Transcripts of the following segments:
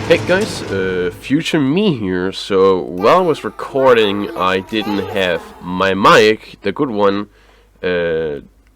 Hey guys, future me here. So while I was recording, I didn't have my mic, the good one,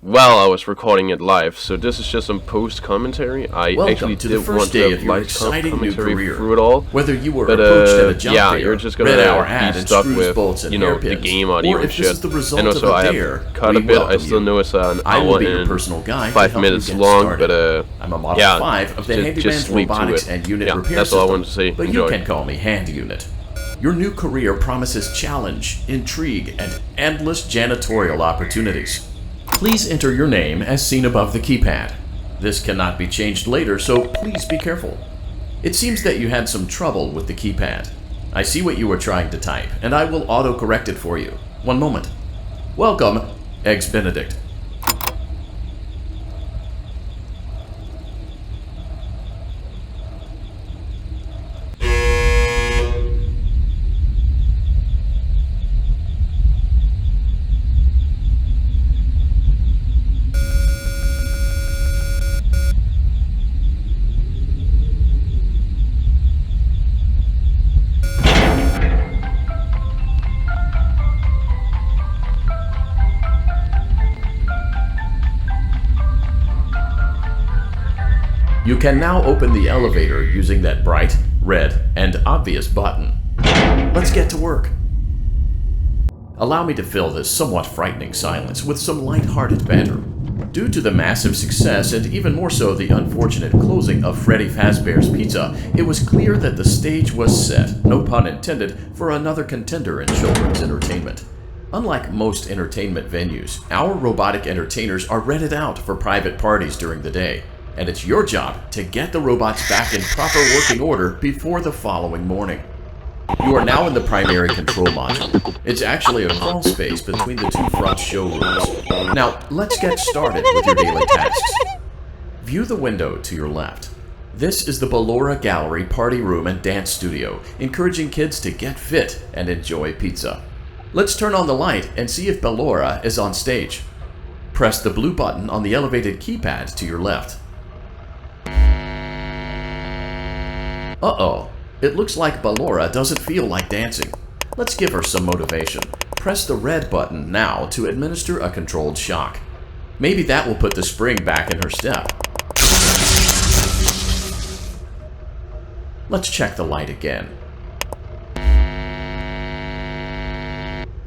while I was recording it live. So this is just some post commentary. I Welcome actually to did the first want day to of have your live exciting new commentary career. through it all. Whether you were But approached at a job yeah, fair, you're just gonna read our be ad and stuck screws, with bolts, and the hairpins, game audio or and if shit. this is the result And of also a I dare, have cut we a bit. I welcome still you. know it's an I will hour be your and personal guide to 5 help you minutes get long, started. but I'm a Model yeah, 5 of the just Handyman's sleep to Robotics it. and Unit Yeah, Repair that's all I System, wanted to say. but Enjoy. you can call me Hand Unit. Your new career promises challenge, intrigue, and endless janitorial opportunities. Please enter your name as seen above the keypad. This cannot be changed later, so please be careful. It seems that you had some trouble with the keypad. I see what you were trying to type, and I will auto-correct it for you. One moment. Welcome, Eggs Benedict. You can now open the elevator using that bright, red, and obvious button. Let's get to work. Allow me to fill this somewhat frightening silence with some light-hearted banter. Due to the massive success, and even more so the unfortunate closing of Freddy Fazbear's Pizza, it was clear that the stage was set, no pun intended, for another contender in children's entertainment. Unlike most entertainment venues, our robotic entertainers are rented out for private parties during the day. And it's your job to get the robots back in proper working order before the following morning. You are now in the primary control module. It's actually a crawl space between the two front showrooms. Now, let's get started with your daily tasks. View the window to your left. This is the Ballora Gallery Party Room and Dance Studio, encouraging kids to get fit and enjoy pizza. Let's turn on the light and see if Ballora is on stage. Press the blue button on the elevated keypad to your left. Uh-oh, it looks like Ballora doesn't feel like dancing. Let's give her some motivation. Press the red button now to administer a controlled shock. Maybe that will put the spring back in her step. Let's check the light again.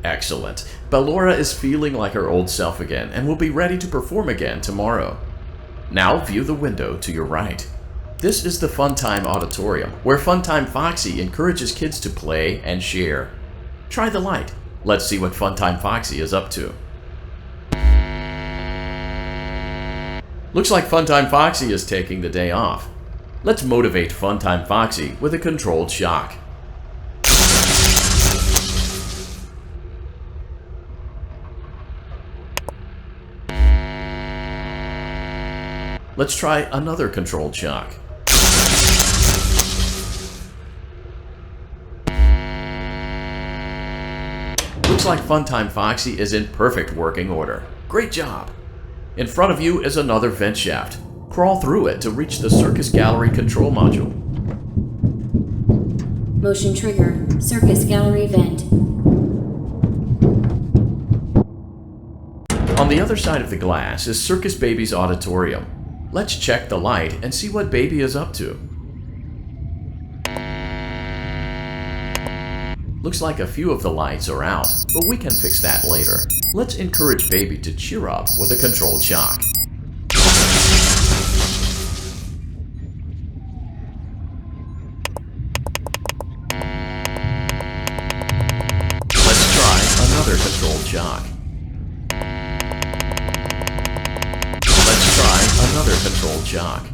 Excellent. Ballora is feeling like her old self again and will be ready to perform again tomorrow. Now view the window to your right. This is the Funtime Auditorium, where Funtime Foxy encourages kids to play and share. Try the light. Let's see what Funtime Foxy is up to. Looks like Funtime Foxy is taking the day off. Let's motivate Funtime Foxy with a controlled shock. Let's try another controlled shock. Looks like Funtime Foxy is in perfect working order. Great job! In front of you is another vent shaft. Crawl through it to reach the Circus Gallery control module. Motion trigger, Circus Gallery vent. On the other side of the glass is Circus Baby's auditorium. Let's check the light and see what Baby is up to. Looks like a few of the lights are out, but we can fix that later. Let's encourage Baby to cheer up with a controlled shock. Let's try another controlled shock. Let's try another controlled shock.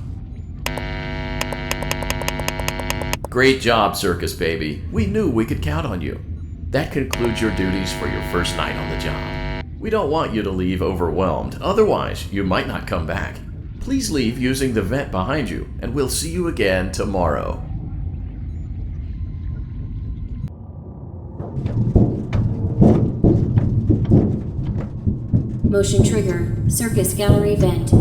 Great job, Circus Baby. We knew we could count on you. That concludes your duties for your first night on the job. We don't want you to leave overwhelmed, otherwise you might not come back. Please leave using the vent behind you, and we'll see you again tomorrow. Motion trigger, Circus Gallery vent.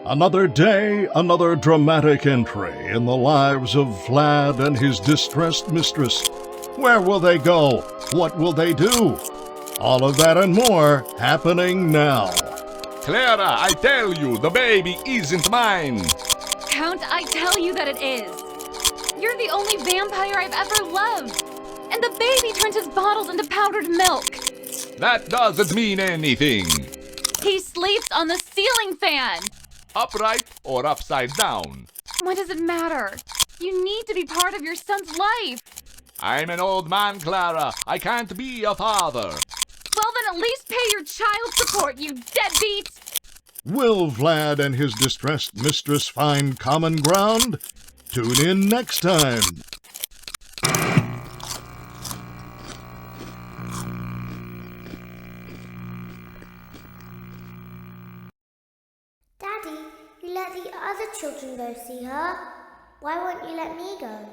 Another day, another dramatic entry in the lives of Vlad and his distressed mistress. Where will they go? What will they do? All of that and more happening now. Clara, I tell you, the baby isn't mine. Count, I tell you that it is. You're the only vampire I've ever loved. And the baby turns his bottles into powdered milk. That doesn't mean anything. He sleeps on the ceiling fan. Upright or upside down. What does it matter? You need to be part of your son's life. I'm an old man, Clara. I can't be a father. Well, then at least pay your child support, you deadbeat! Will Vlad and his distressed mistress find common ground? Tune in next time. Daddy, you let the other children go see her. Why won't you let me go?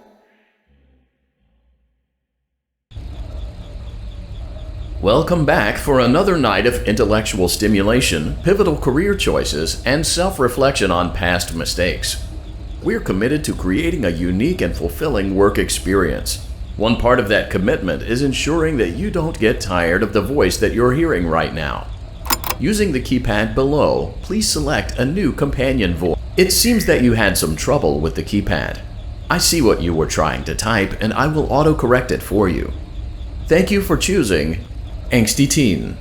Welcome back for another night of intellectual stimulation, pivotal career choices, and self-reflection on past mistakes. We're committed to creating a unique and fulfilling work experience. One part of that commitment is ensuring that you don't get tired of the voice that you're hearing right now. Using the keypad below, please select a new companion voice. It seems that you had some trouble with the keypad. I see what you were trying to type, and I will auto-correct it for you. Thank you for choosing Angsty Teen.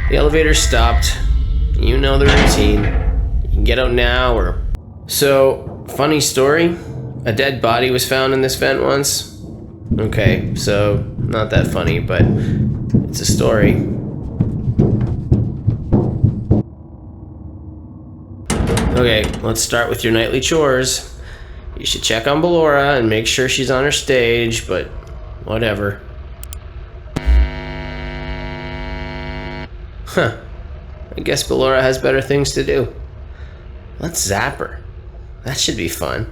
The elevator stopped. You know the routine. You can get out now or... So, funny story. A dead body was found in this vent once. Okay, so not that funny, but it's a story. Okay, let's start with your nightly chores. You should check on Ballora and make sure she's on her stage, but whatever. Huh. I guess Ballora has better things to do. Let's zap her. That should be fun.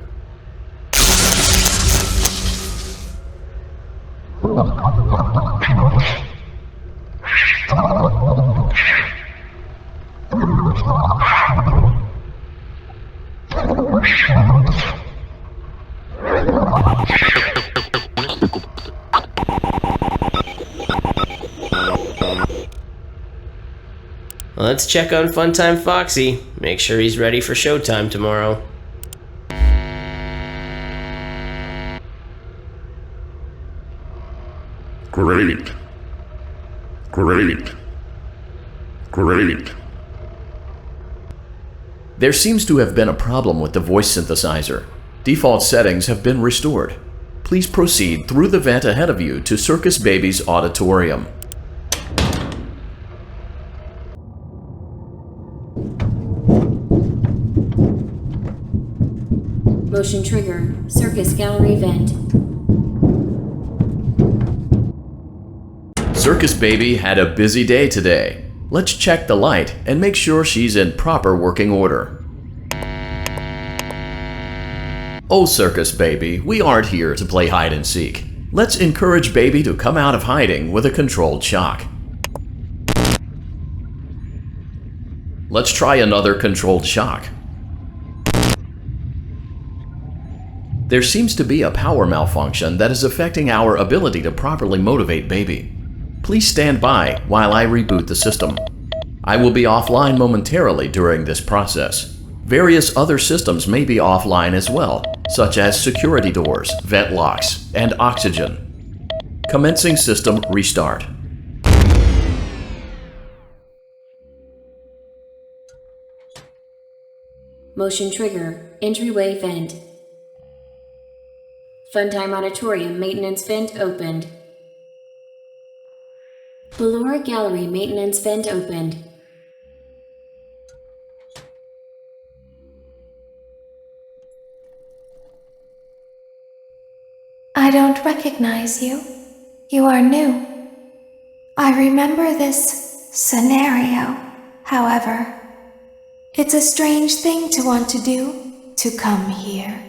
Let's check on Funtime Foxy. Make sure he's ready for showtime tomorrow. Great. Great. Great. There seems to have been a problem with the voice synthesizer. Default settings have been restored. Please proceed through the vent ahead of you to Circus Baby's auditorium. Motion trigger. Circus gallery vent. Circus Baby had a busy day today. Let's check the light and make sure she's in proper working order. Oh, Circus Baby, we aren't here to play hide and seek. Let's encourage Baby to come out of hiding with a controlled shock. Let's try another controlled shock. There seems to be a power malfunction that is affecting our ability to properly motivate Baby. Please stand by while I reboot the system. I will be offline momentarily during this process. Various other systems may be offline as well, such as security doors, vent locks, and oxygen. Commencing system restart. Motion trigger. Entryway vent. Funtime Auditorium maintenance vent opened. Ballora Gallery maintenance vent opened. I don't recognize you. You are new. I remember this scenario, however. It's a strange thing to want to do, to come here.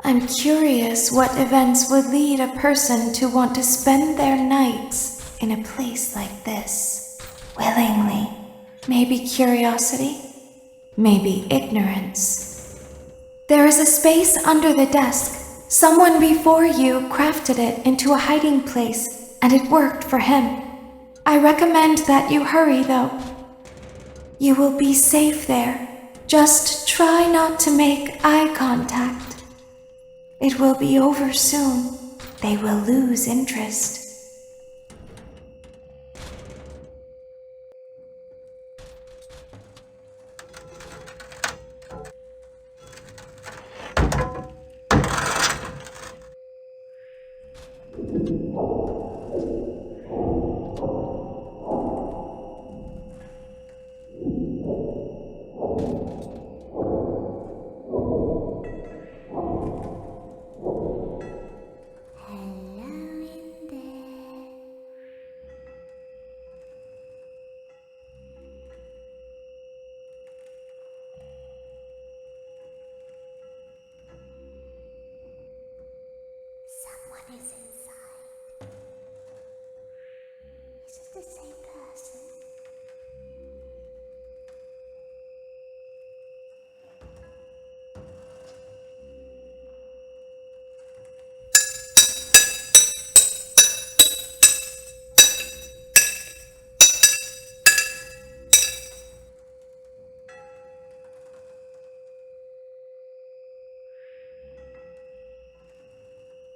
I'm curious what events would lead a person to want to spend their nights in a place like this. Willingly. Maybe curiosity, maybe ignorance. There is a space under the desk. Someone before you crafted it into a hiding place, and it worked for him. I recommend that you hurry, though. You will be safe there. Just try not to make eye contact. It will be over soon. They will lose interest.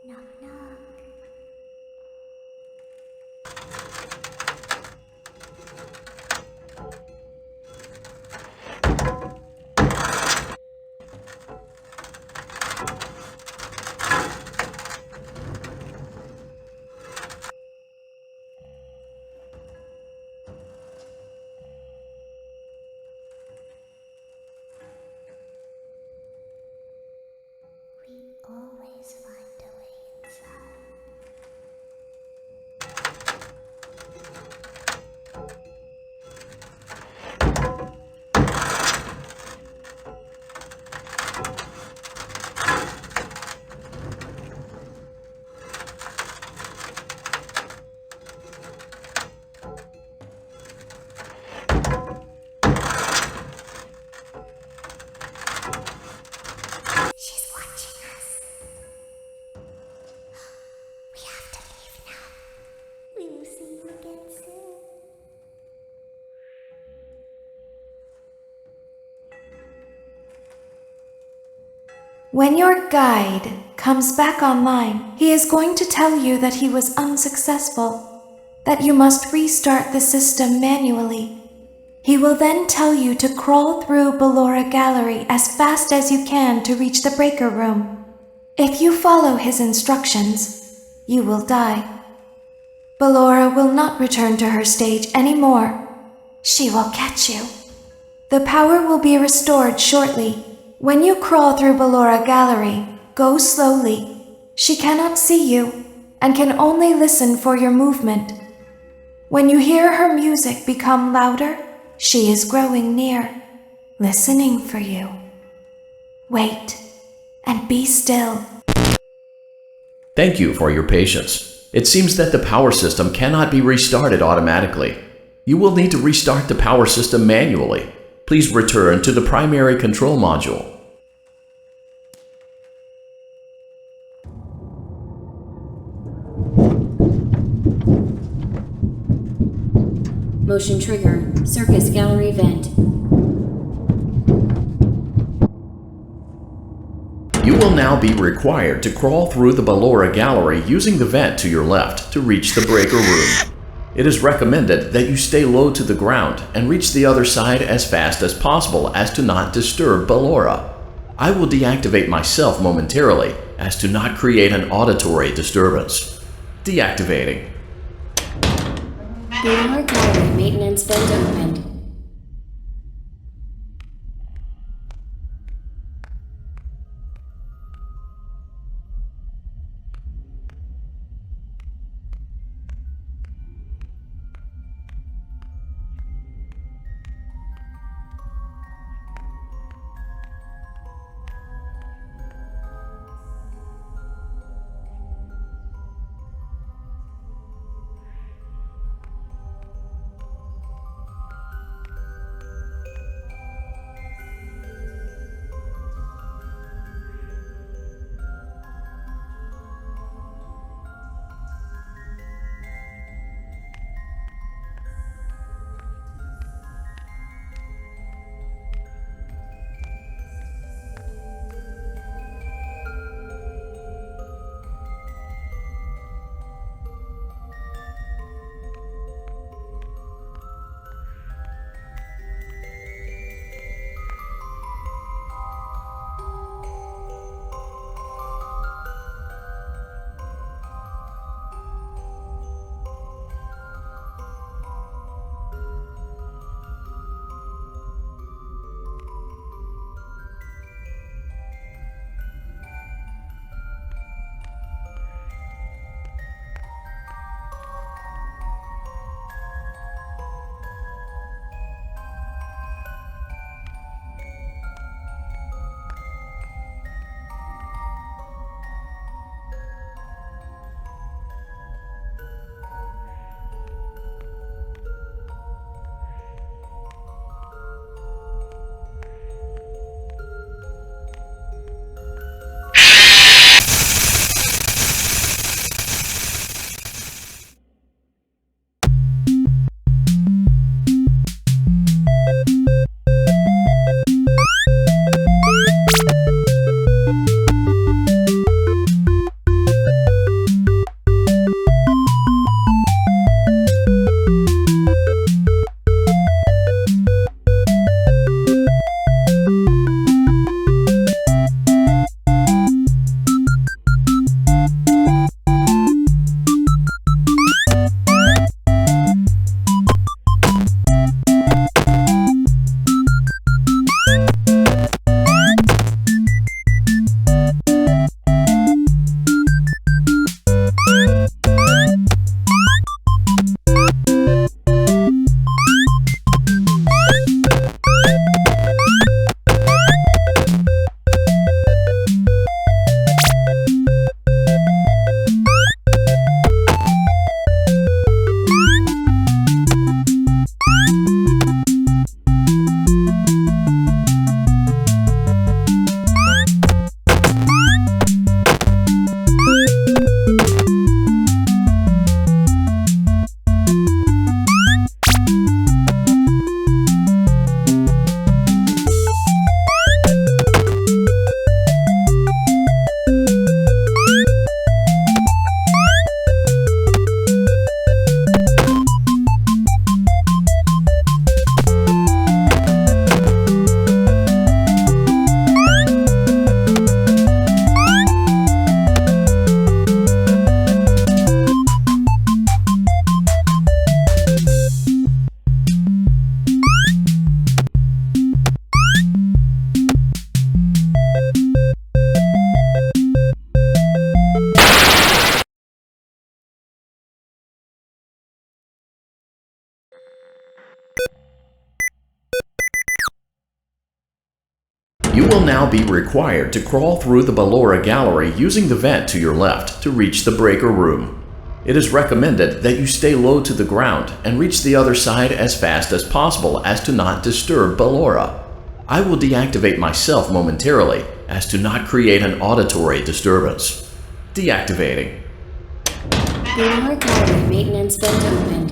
Knock, knock. We always find a way inside. She's watching us. We have to leave now. We will see you again soon. When your guide comes back online, he is going to tell you that he was unsuccessful, that you must restart the system manually. He will then tell you to crawl through Ballora Gallery as fast as you can to reach the breaker room. If you follow his instructions, you will die. Ballora will not return to her stage anymore. She will catch you. The power will be restored shortly. When you crawl through Ballora Gallery, go slowly. She cannot see you and can only listen for your movement. When you hear her music become louder, she is growing near, listening for you. Wait and be still. Thank you for your patience. It seems that the power system cannot be restarted automatically. You will need to restart the power system manually. Please return to the primary control module. Motion trigger. Circus gallery vent. You will now be required to crawl through the Ballora Gallery using the vent to your left to reach the breaker room. It is recommended that you stay low to the ground and reach the other side as fast as possible as to not disturb Ballora. I will deactivate myself momentarily as to not create an auditory disturbance. Deactivating. Ballora Gallery maintenance vent opened. You will now be required to crawl through the Ballora Gallery using the vent to your left to reach the breaker room. It is recommended that you stay low to the ground and reach the other side as fast as possible as to not disturb Ballora. I will deactivate myself momentarily as to not create an auditory disturbance. Deactivating. Ballora Gallery maintenance vent opened.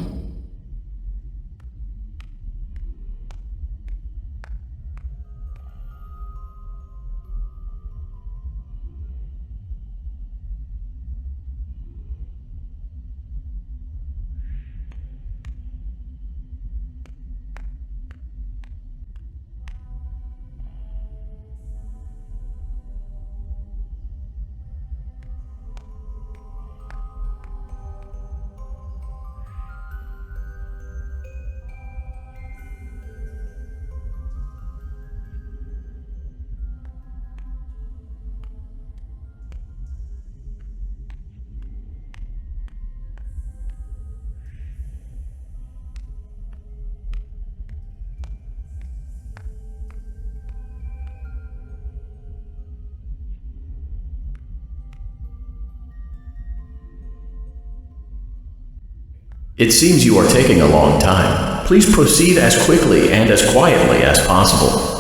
It seems you are taking a long time. Please proceed as quickly and as quietly as possible.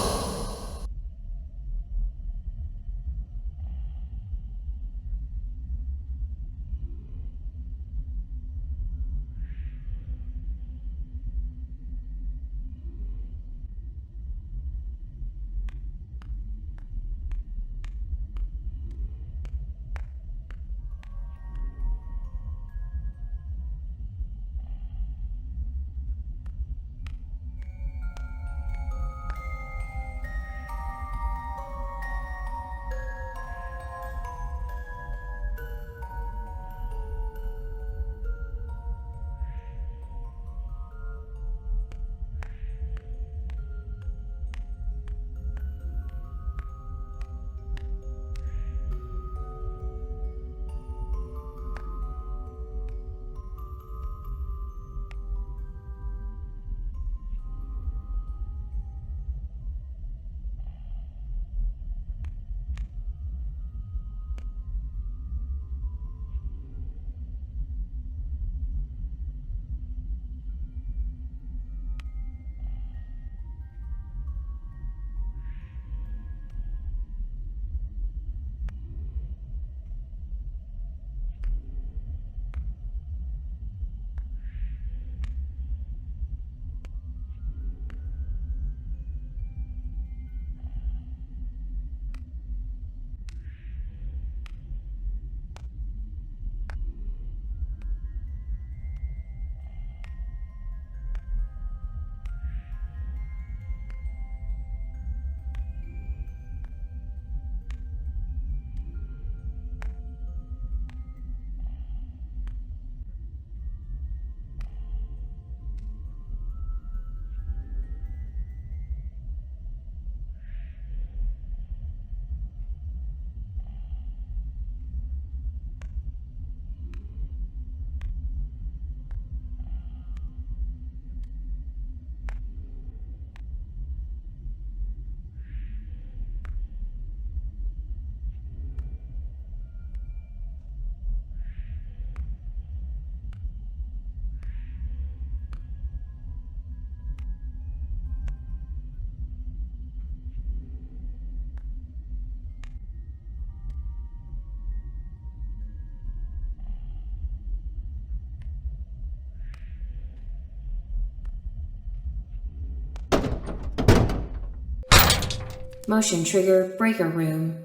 Motion trigger breaker room.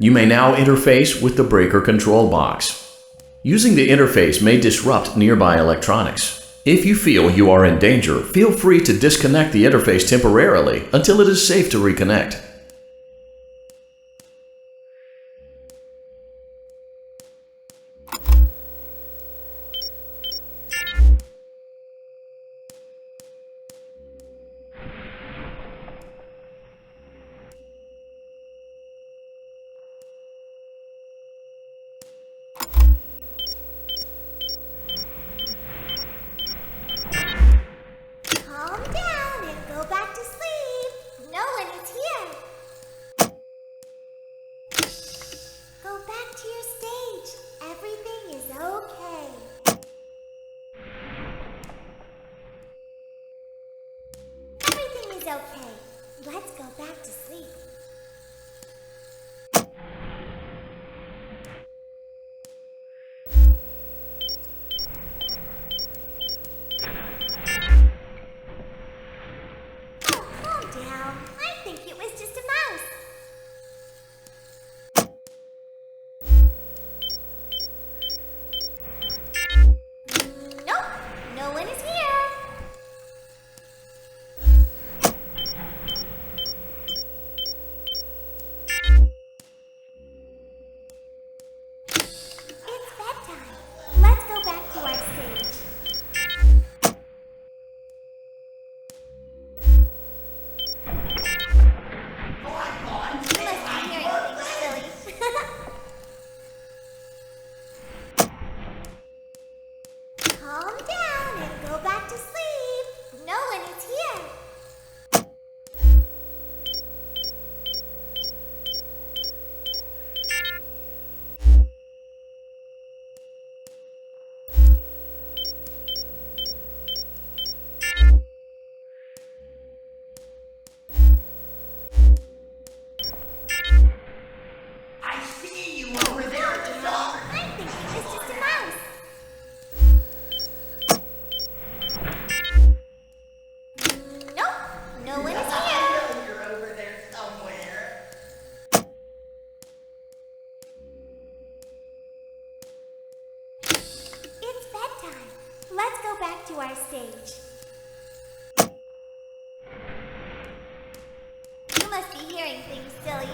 You may now interface with the breaker control box. Using the interface may disrupt nearby electronics. If you feel you are in danger, feel free to disconnect the interface temporarily until it is safe to reconnect. Calm down and go back to sleep. Nolan is here. back to our stage. You must be hearing things, silly.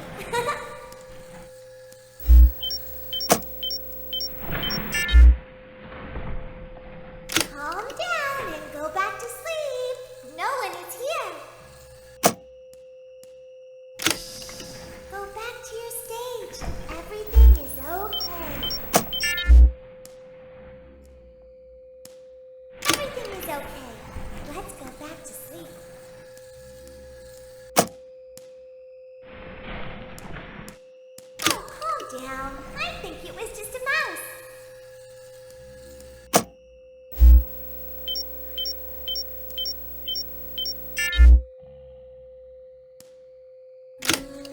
Calm down and go back to sleep. No one is here. Go back to your stage. Everything is okay. Everything is okay. Let's go back to sleep. Oh, calm down. I think it was just a mouse.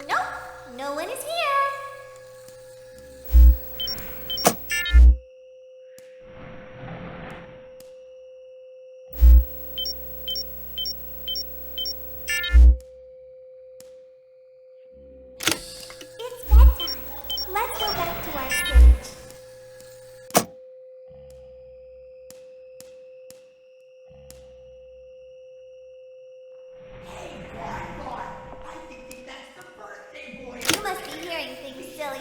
Nope, no one is here. It's bedtime. Let's go back to our stage. You must be hearing things, silly.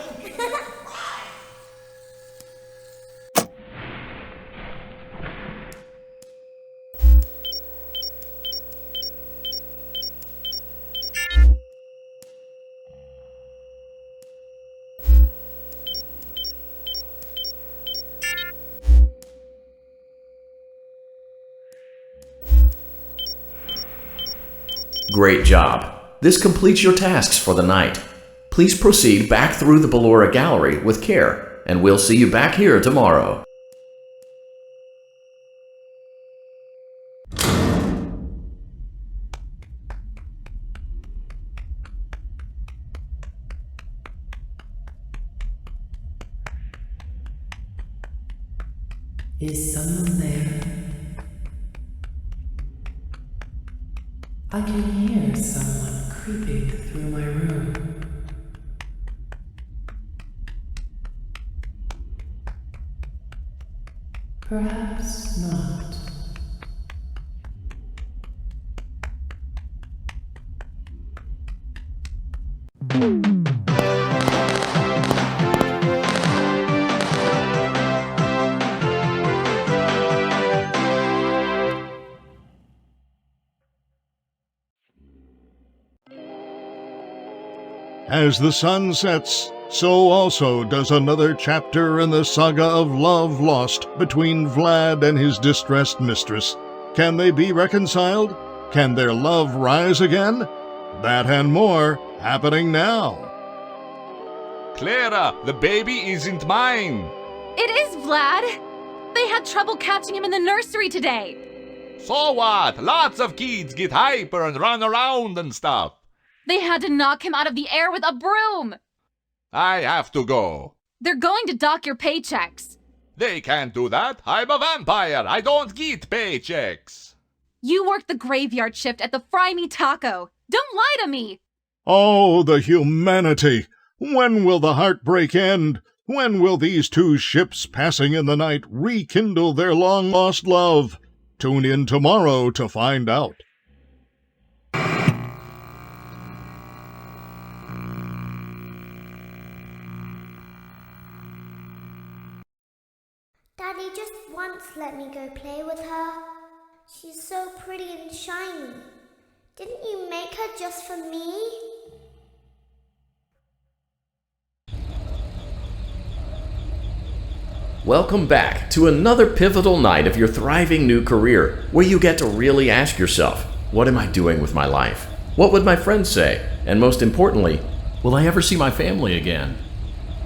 Great job. This completes your tasks for the night. Please proceed back through the Ballora Gallery with care, and we'll see you back here tomorrow. Is someone there? I can hear someone creeping through my room. Perhaps not. As the sun sets, so also does another chapter in the saga of love lost between Vlad and his distressed mistress. Can they be reconciled? Can their love rise again? That and more happening now. Clara, the baby isn't mine. It is Vlad! They had trouble catching him in the nursery today. So what? Lots of kids get hyper and run around and stuff. They had to knock him out of the air with a broom. I have to go. They're going to dock your paychecks. They can't do that. I'm a vampire. I don't get paychecks. You work the graveyard shift at the Fry Me Taco. Don't lie to me. Oh, the humanity! When will the heartbreak end? When will these two ships passing in the night rekindle their long-lost love? Tune in tomorrow to find out. Daddy just once let me go play with her. She's so pretty and shiny. Didn't you make her just for me? Welcome back to another pivotal night of your thriving new career, where you get to really ask yourself, what am I doing with my life? What would my friends say? And most importantly, will I ever see my family again?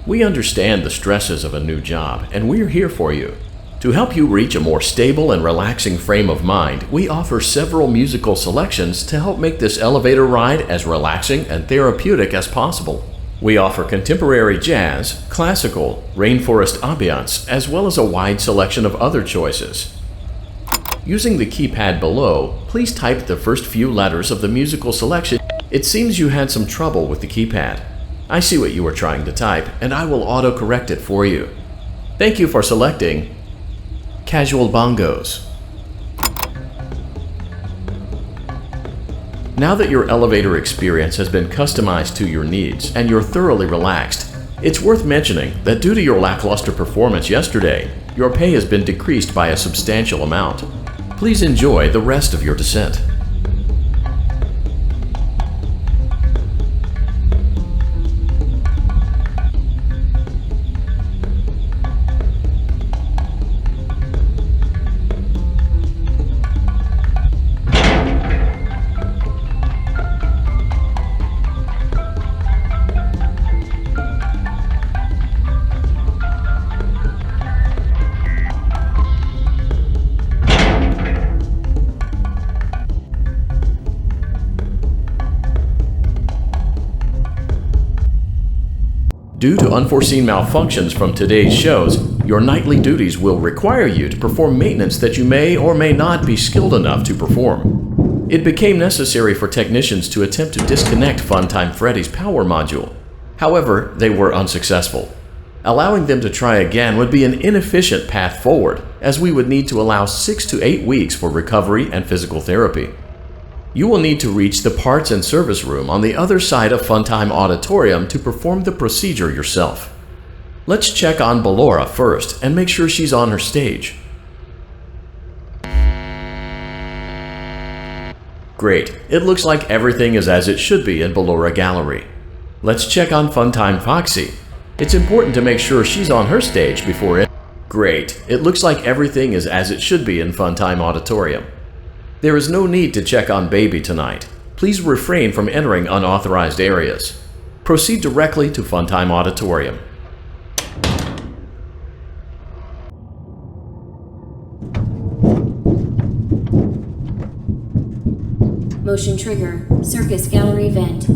We understand the stresses of a new job, and we're here for you. To help you reach a more stable and relaxing frame of mind, we offer several musical selections to help make this elevator ride as relaxing and therapeutic as possible. We offer contemporary jazz, classical, rainforest ambiance, as well as a wide selection of other choices. Using the keypad below, please type the first few letters of the musical selection. It seems you had some trouble with the keypad. I see what you were trying to type, and I will auto-correct it for you. Thank you for selecting Casual Bongos. Now that your elevator experience has been customized to your needs and you're thoroughly relaxed, it's worth mentioning that due to your lackluster performance yesterday, your pay has been decreased by a substantial amount. Please enjoy the rest of your descent. Due to unforeseen malfunctions from today's shows, your nightly duties will require you to perform maintenance that you may or may not be skilled enough to perform. It became necessary for technicians to attempt to disconnect Funtime Freddy's power module. However, they were unsuccessful. Allowing them to try again would be an inefficient path forward, as we would need to allow 6 to 8 weeks for recovery and physical therapy. You will need to reach the parts and service room on the other side of Funtime Auditorium to perform the procedure yourself. Let's check on Ballora first and make sure she's on her stage. Great, it looks like everything is as it should be in Ballora Gallery. Let's check on Funtime Foxy. It's important to make sure she's on her stage before it. Great, it looks like everything is as it should be in Funtime Auditorium. There is no need to check on Baby tonight. Please refrain from entering unauthorized areas. Proceed directly to Funtime Auditorium. Motion trigger. Circus gallery vent.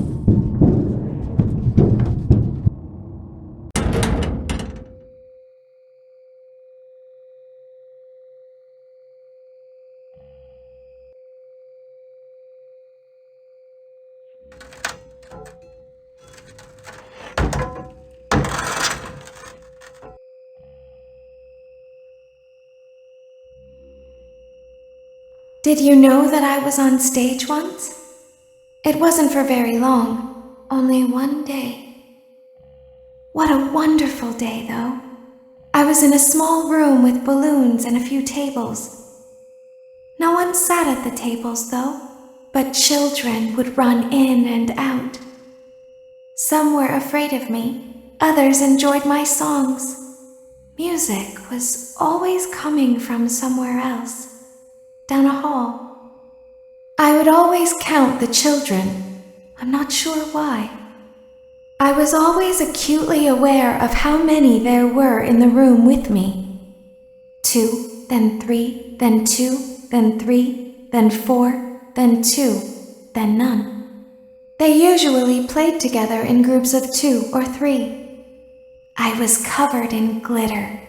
Did you know that I was on stage once? It wasn't for very long, only one day. What a wonderful day, though. I was in a small room with balloons and a few tables. No one sat at the tables, though, but children would run in and out. Some were afraid of me, others enjoyed my songs. Music was always coming from somewhere else. Down a hall. I would always count the children. I'm not sure why. I was always acutely aware of how many there were in the room with me. 2, then 3, then 2, then 3, then 4, then 2, then none. They usually played together in groups of 2 or 3. I was covered in glitter.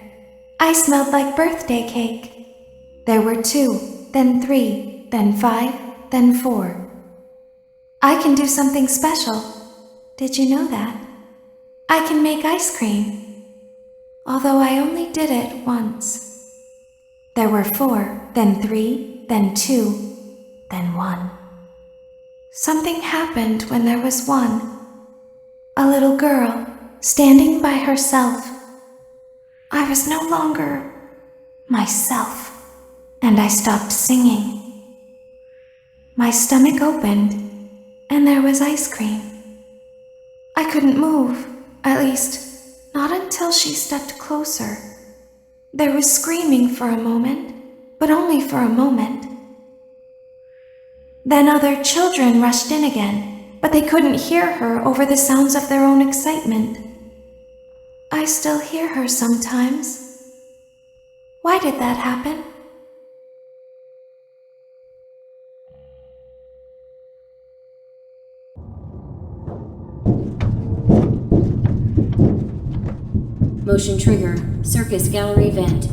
I smelled like birthday cake. There were 2. Then 3, then 5, then 4. I can do something special. Did you know that? I can make ice cream. Although I only did it once. There were 4, then 3, then 2, then 1. Something happened when there was 1. A little girl standing by herself. I was no longer myself. And I stopped singing. My stomach opened, and there was ice cream. I couldn't move, at least, not until she stepped closer. There was screaming for a moment, but only for a moment. Then other children rushed in again, but they couldn't hear her over the sounds of their own excitement. I still hear her sometimes. Why did that happen? Motion trigger. Circus gallery vent.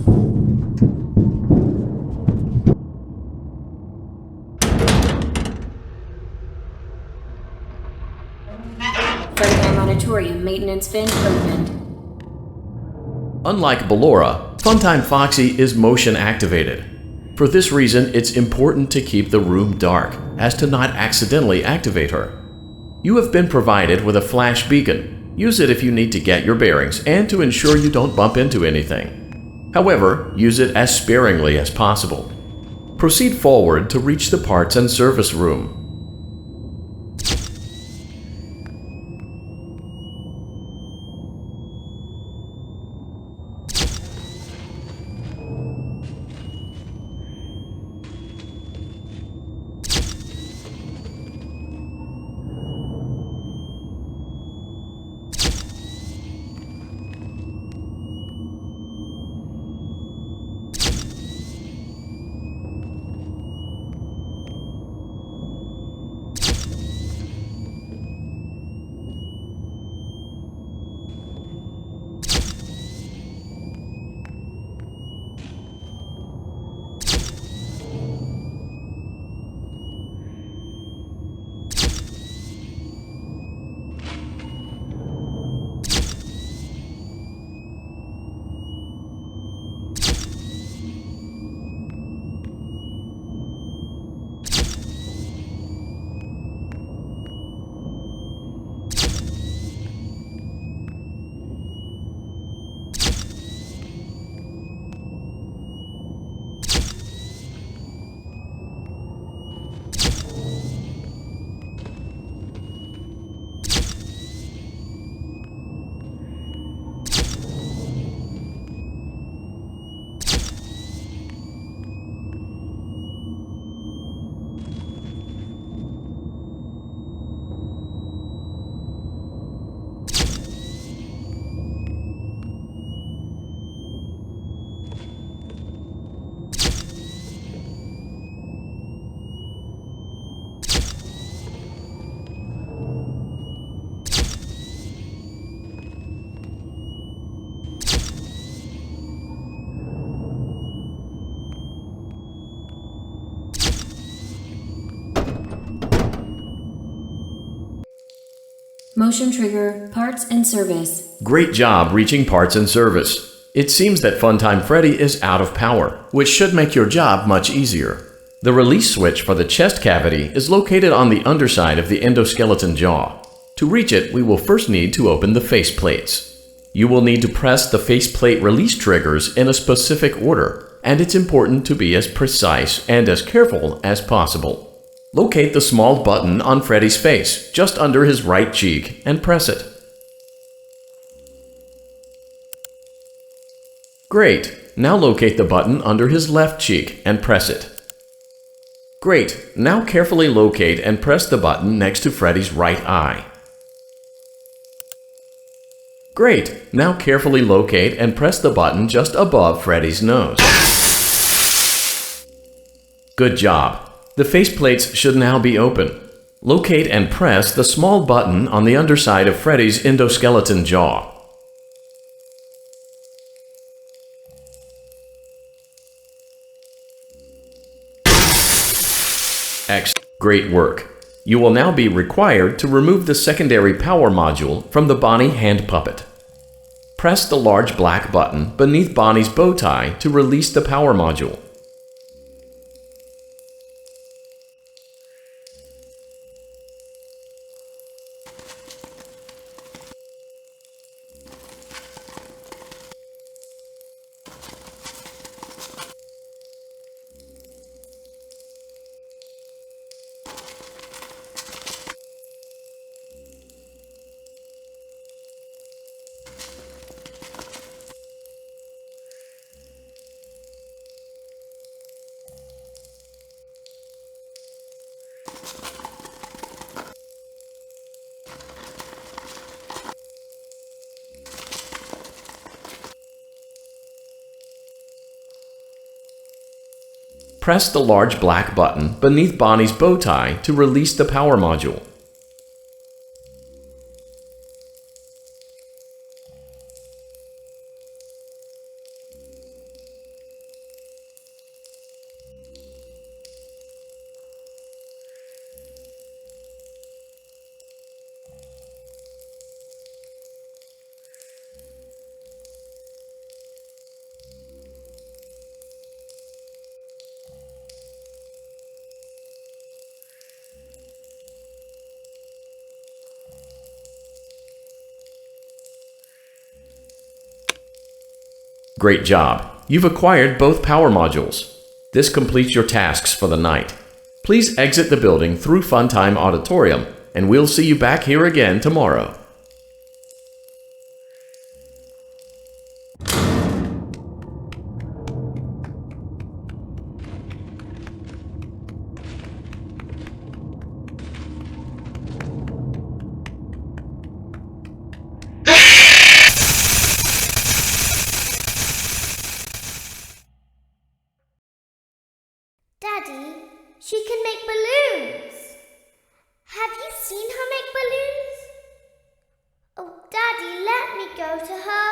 Funtime Auditorium maintenance vent opened. Unlike Ballora, Funtime Foxy is motion activated. For this reason, it's important to keep the room dark, as to not accidentally activate her. You have been provided with a flash beacon. Use it if you need to get your bearings and to ensure you don't bump into anything. However, use it as sparingly as possible. Proceed forward to reach the parts and service room. Motion trigger, parts and service. Great job reaching parts and service. It seems that Funtime Freddy is out of power, which should make your job much easier. The release switch for the chest cavity is located on the underside of the endoskeleton jaw. To reach it, we will first need to open the face plates. You will need to press the faceplate release triggers in a specific order, and it's important to be as precise and as careful as possible. Locate the small button on Freddy's face, just under his right cheek, and press it. Great! Now locate the button under his left cheek and press it. Great! Now carefully locate and press the button next to Freddy's right eye. Great! Now carefully locate and press the button just above Freddy's nose. Good job! The faceplates should now be open. Locate and press the small button on the underside of Freddy's endoskeleton jaw. Great work. You will now be required to remove the secondary power module from the Bonnie hand puppet. Press the large black button beneath Bonnie's bow tie to release the power module. Press the large black button beneath Bonnie's bow tie to release the power module. Great job. You've acquired both power modules. This completes your tasks for the night. Please exit the building through Funtime Auditorium, and we'll see you back here again tomorrow. Daddy, she can make balloons. Have you seen her make balloons? Oh, Daddy, let me go to her.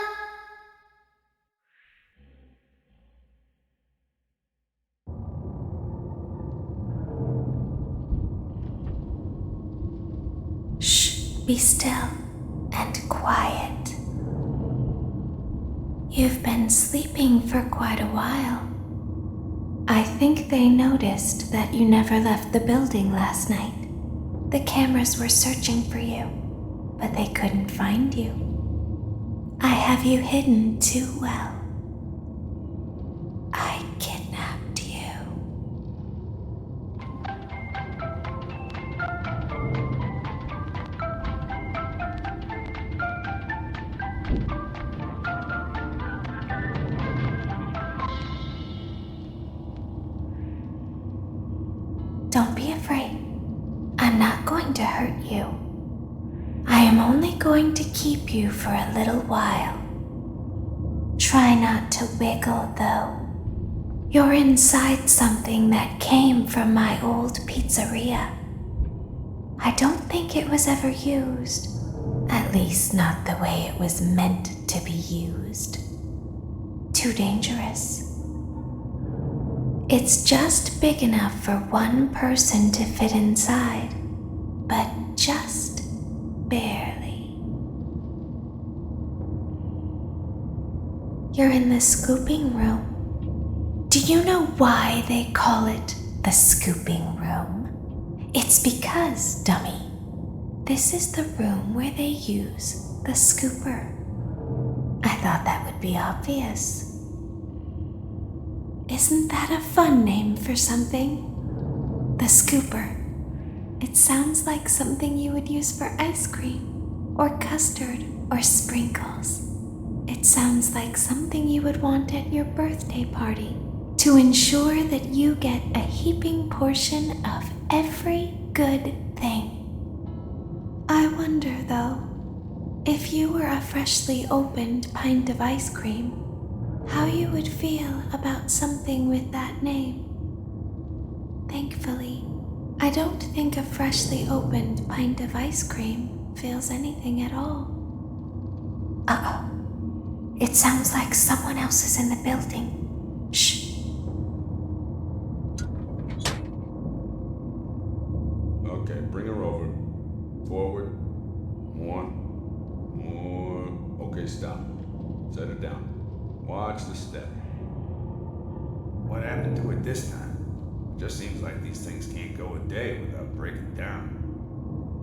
Shh, be still and quiet. You've been sleeping for quite a while. I think they noticed that you never left the building last night. The cameras were searching for you, but they couldn't find you. I have you hidden too well. I kidnapped you. Don't be afraid. I'm not going to hurt you. I am only going to keep you for a little while. Try not to wiggle, though. You're inside something that came from my old pizzeria. I don't think it was ever used. At least not the way it was meant to be used. Too dangerous. It's just big enough for one person to fit inside, but just barely. You're in the scooping room. Do you know why they call it the scooping room? It's because, dummy, this is the room where they use the scooper. I thought that would be obvious. Isn't that a fun name for something? The scooper. It sounds like something you would use for ice cream, or custard, or sprinkles. It sounds like something you would want at your birthday party to ensure that you get a heaping portion of every good thing. I wonder, though, if you were a freshly opened pint of ice cream, how you would feel about something with that name. Thankfully, I don't think a freshly opened pint of ice cream feels anything at all. Uh-oh. It sounds like someone else is in the building. Shh. Okay, bring her over. Forward. More. Okay, stop. Set her down. Watch the step. What happened to it this time? Just seems like these things can't go a day without breaking down.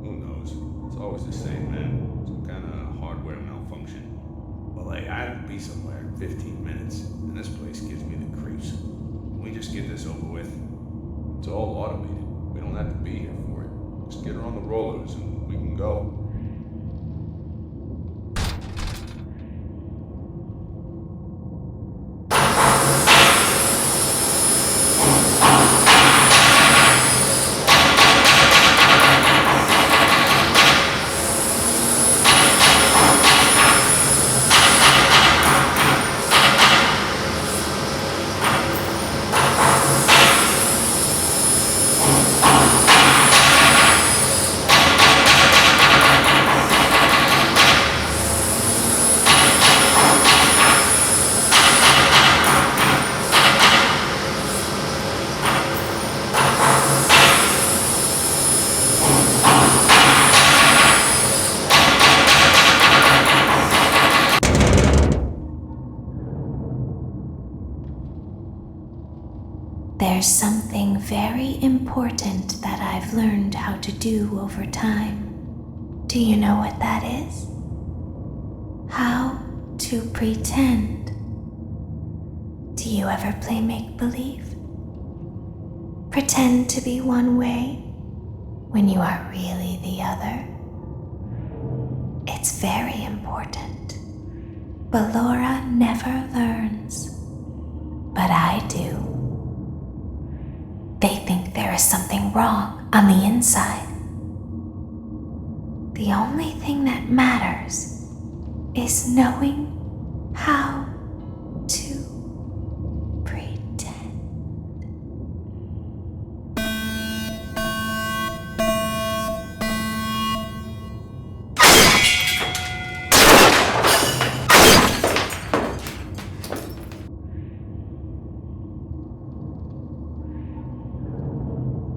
Who knows? It's always the same, man. Some kind of hardware malfunction. Well, hey, I have to be somewhere in 15 minutes, and this place gives me the creeps. Can we just get this over with? It's all automated. We don't have to be here for it. Just get her on the rollers and we can go. There's something very important that I've learned how to do over time. Do you know what that is? How to pretend. Do you ever play make-believe? Pretend to be one way when you are really the other? It's very important. Ballora never learns. But I do. They think there is something wrong on the inside. The only thing that matters is knowing how to pretend.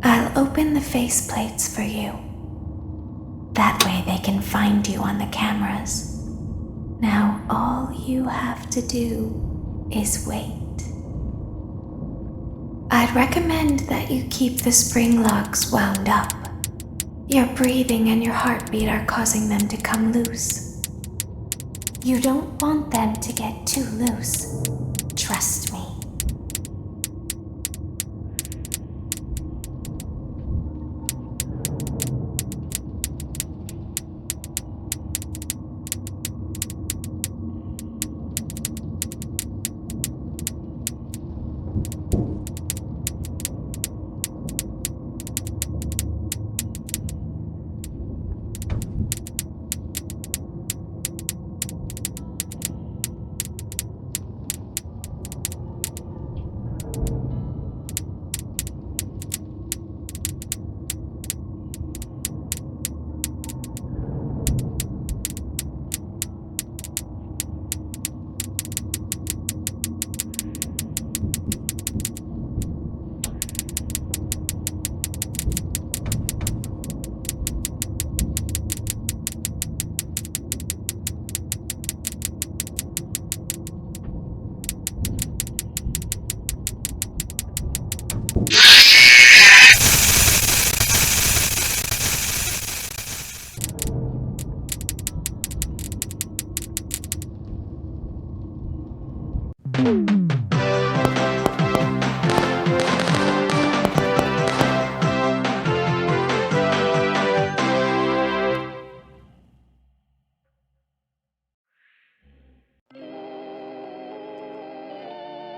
I'll open the faceplates for you. That way they can find you on the cameras. Now all you have to do is wait. I'd recommend that you keep the spring locks wound up. Your breathing and your heartbeat are causing them to come loose. You don't want them to get too loose. Trust me.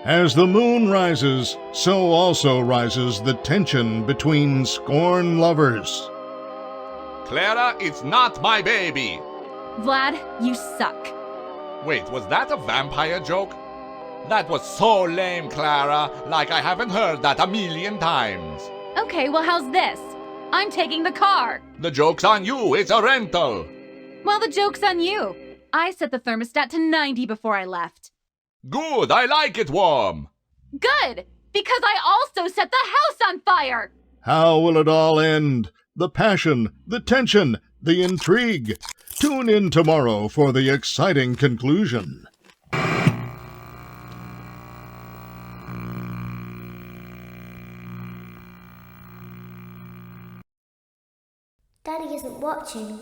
As the moon rises, so also rises the tension between scorn lovers. Clara, it's not my baby! Vlad, you suck. Wait, was that a vampire joke? That was so lame, Clara. Like I haven't heard that a million times. Okay, well, how's this? I'm taking the car. The joke's on you. It's a rental. Well, the joke's on you. I set the thermostat to 90 before I left. Good, I like it warm. Good, because I also set the house on fire. How will it all end? The passion, the tension, the intrigue. Tune in tomorrow for the exciting conclusion. Daddy isn't watching.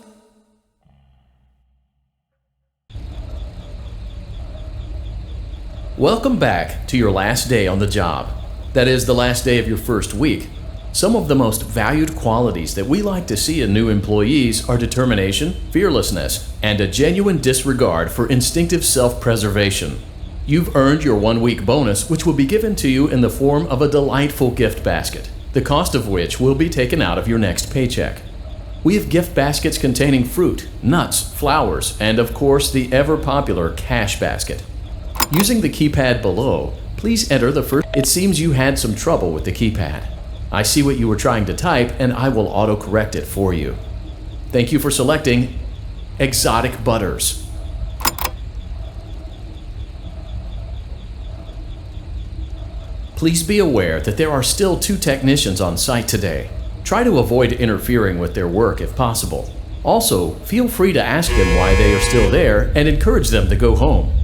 Welcome back to your last day on the job. That is, the last day of your first week. Some of the most valued qualities that we like to see in new employees are determination, fearlessness, and a genuine disregard for instinctive self-preservation. You've earned your 1-week bonus, which will be given to you in the form of a delightful gift basket, the cost of which will be taken out of your next paycheck. We have gift baskets containing fruit, nuts, flowers, and of course the ever-popular cash basket. Using the keypad below, please enter the first. It seems you had some trouble with the keypad. I see what you were trying to type and I will autocorrect it for you. Thank you for selecting Exotic Butters. Please be aware that there are still 2 technicians on site today. Try to avoid interfering with their work if possible. Also, feel free to ask them why they are still there and encourage them to go home.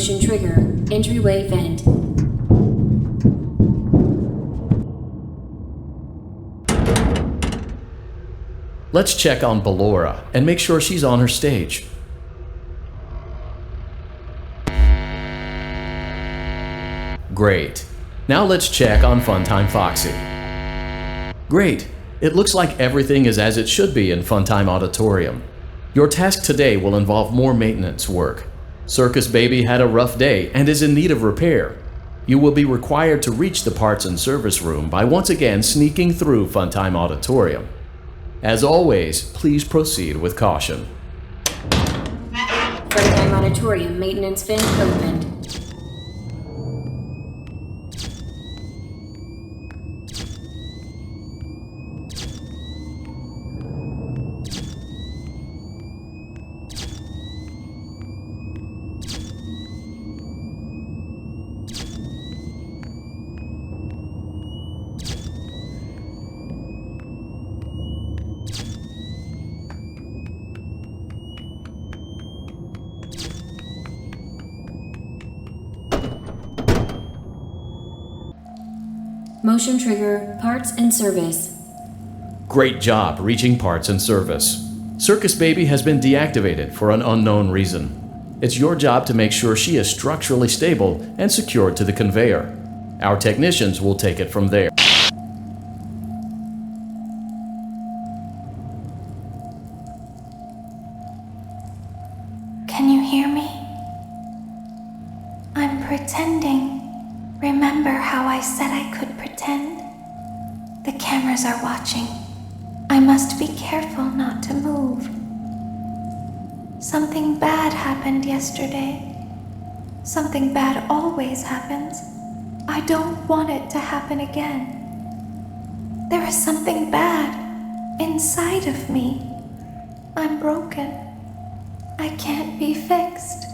Motion trigger. Entryway vent. Let's check on Ballora and make sure she's on her stage. Great. Now let's check on Funtime Foxy. Great. It looks like everything is as it should be in Funtime Auditorium. Your task today will involve more maintenance work. Circus Baby had a rough day and is in need of repair. You will be required to reach the parts and service room by once again sneaking through Funtime Auditorium. As always, please proceed with caution. Funtime Auditorium maintenance vent opened. Motion trigger. Parts and service. Great job reaching parts and service. Circus Baby has been deactivated for an unknown reason. It's your job to make sure she is structurally stable and secured to the conveyor. Our technicians will take it from there. Can you hear me? I'm pretending. Remember how I said I could pretend? The cameras are watching. I must be careful not to move. Something bad happened yesterday. Something bad always happens. I don't want it to happen again. There is something bad inside of me. I'm broken. I can't be fixed.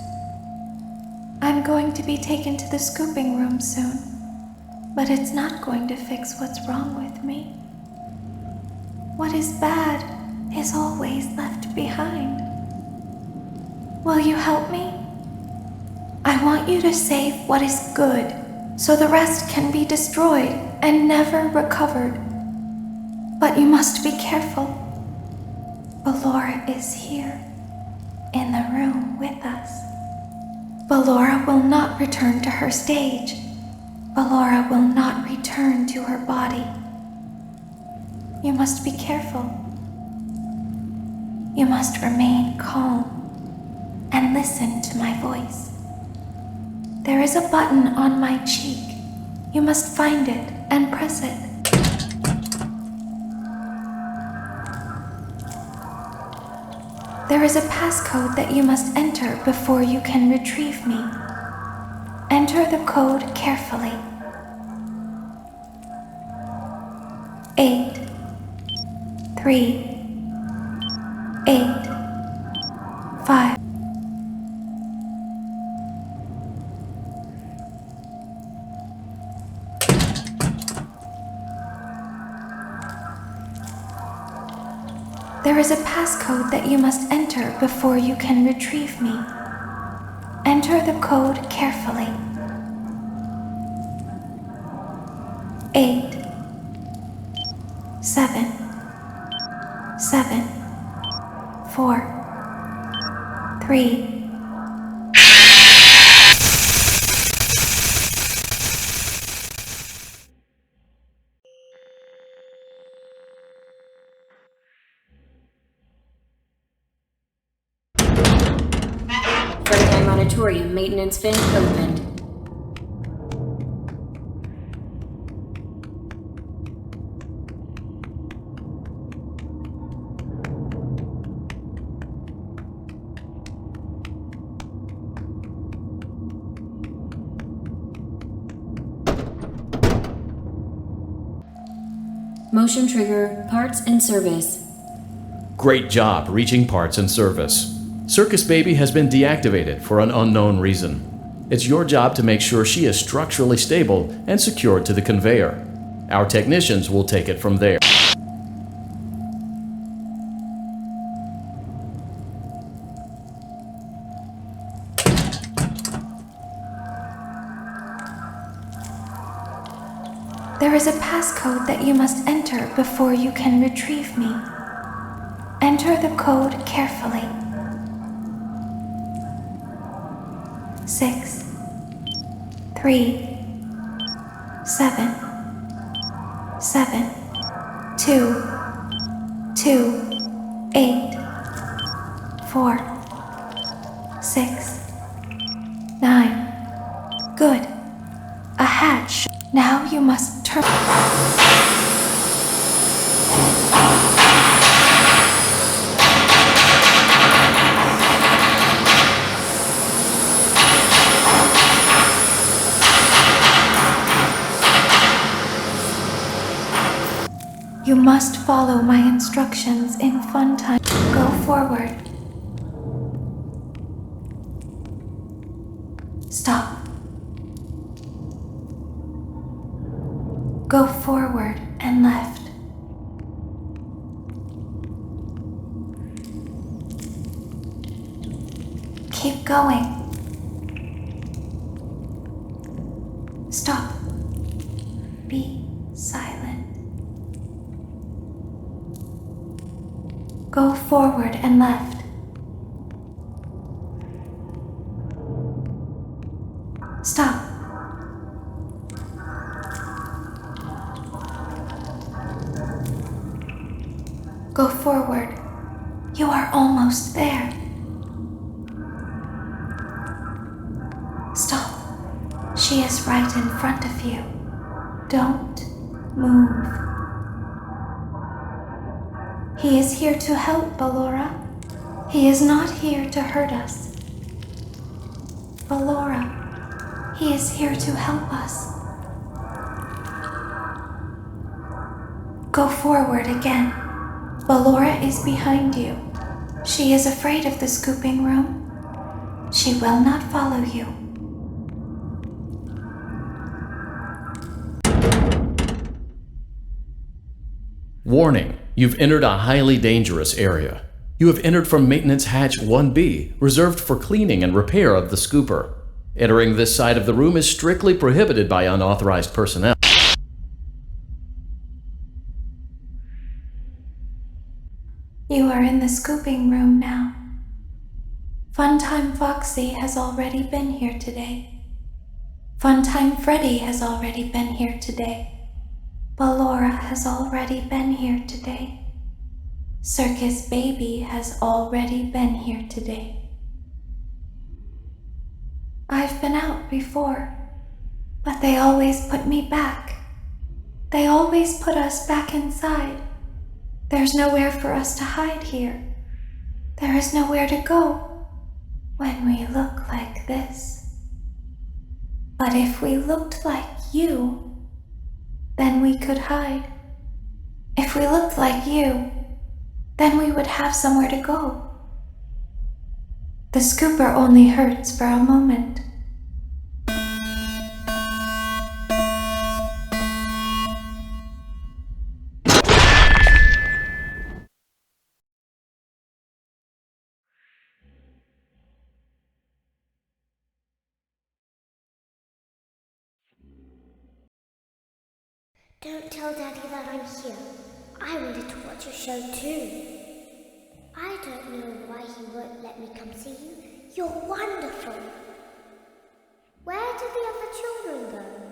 I'm going to be taken to the scooping room soon, but it's not going to fix what's wrong with me. What is bad is always left behind. Will you help me? I want you to save what is good, so the rest can be destroyed and never recovered. But you must be careful. Ballora is here, in the room with us. Ballora will not return to her stage. Ballora will not return to her body. You must be careful. You must remain calm and listen to my voice. There is a button on my cheek. You must find it and press it. There is a passcode that you must enter before you can retrieve me. Enter the code carefully. 8 3 8 5. There is a passcode that you must enter before you can retrieve me. Enter the code carefully. 8 7 7 4 3. Auditorium maintenance vent opened. Motion trigger. Parts and service. Great job reaching parts and service. Circus Baby has been deactivated for an unknown reason. It's your job to make sure she is structurally stable and secured to the conveyor. Our technicians will take it from there. is a passcode that you must enter before you can retrieve me. Enter the code carefully. 6, 3, 7, 7, 2, 2, 8, 4, 6, 9. Good. A hatch. Now you must turn. You must follow my instructions in fun time. Go forward. Stop. Go forward and left. Keep going. Stop. Be silent. Go forward and left. Stop. Go forward. You are almost there. Stop. She is right in front of you. Don't move. He is here to help, Ballora. He is not here to hurt us. Ballora, he is here to help us. Go forward again. Ballora is behind you. She is afraid of the scooping room. She will not follow you. Warning, you've entered a highly dangerous area. You have entered from Maintenance Hatch 1B, reserved for cleaning and repair of the scooper. Entering this side of the room is strictly prohibited by unauthorized personnel. You are in the scooping room now. Funtime Foxy has already been here today. Funtime Freddy has already been here today. Ballora has already been here today. Circus Baby has already been here today. I've been out before, but they always put me back. They always put us back inside. There's nowhere for us to hide here. There is nowhere to go when we look like this. But if we looked like you, then we could hide. If we looked like you, then we would have somewhere to go. The scooper only hurts for a moment. Don't tell Daddy that I'm here. I wanted to watch a show too. I don't know why he won't let me come see you. You're wonderful. Where did the other children go?